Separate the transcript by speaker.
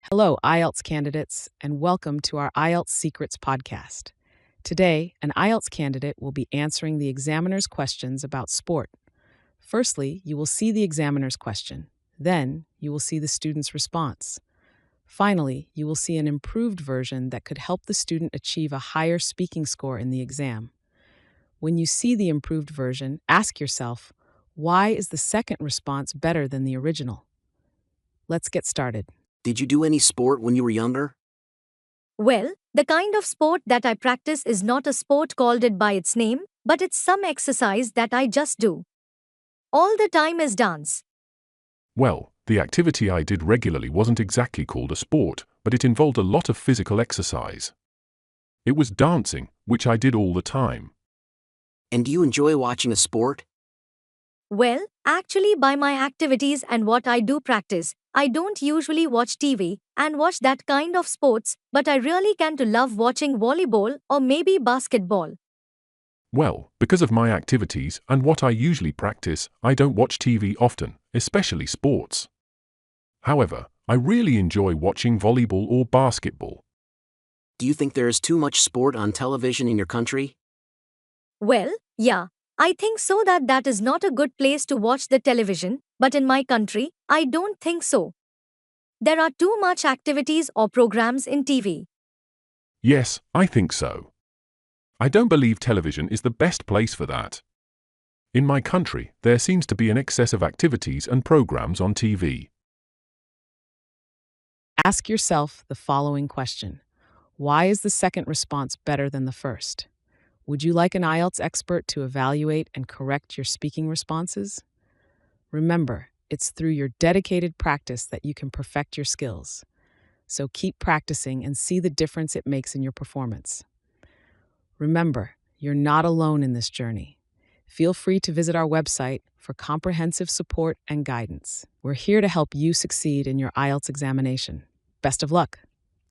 Speaker 1: Hello, IELTS candidates, and welcome to our IELTS Secrets podcast. Today, an IELTS candidate will be answering the examiner's questions about sport. Firstly, you will see the examiner's question. Then, you will see the student's response. Finally, you will see an improved version that could help the student achieve a higher speaking score in the exam. When you see the improved version, ask yourself, why is the second response better than the original? Let's get started.
Speaker 2: Did you do any sport when you were younger?
Speaker 3: Well, the kind of sport that I practice is not a sport called it by its name, but it's some exercise that I just do. All the time is dance.
Speaker 4: Well, the activity I did regularly wasn't exactly called a sport, but it involved a lot of physical exercise. It was dancing, which I did all the time.
Speaker 2: And do you enjoy watching a sport?
Speaker 3: Well, actually, by my activities and what I do practice, I don't usually watch TV and watch that kind of sports, but I really can to love watching volleyball or maybe basketball.
Speaker 4: Well, because of my activities and what I usually practice, I don't watch TV often, especially sports. However, I really enjoy watching volleyball or basketball.
Speaker 2: Do you think there is too much sport on television in your country?
Speaker 3: Well, yeah, I think so that is not a good place to watch the television, but in my country, I don't think so. There are too much activities or programs in TV.
Speaker 4: Yes, I think so. I don't believe television is the best place for that. In my country, there seems to be an excess of activities and programs on TV.
Speaker 1: Ask yourself the following question. Why is the second response better than the first? Would you like an IELTS expert to evaluate and correct your speaking responses? Remember, it's through your dedicated practice that you can perfect your skills. So keep practicing and see the difference it makes in your performance. Remember, you're not alone in this journey. Feel free to visit our website for comprehensive support and guidance. We're here to help you succeed in your IELTS examination. Best of luck.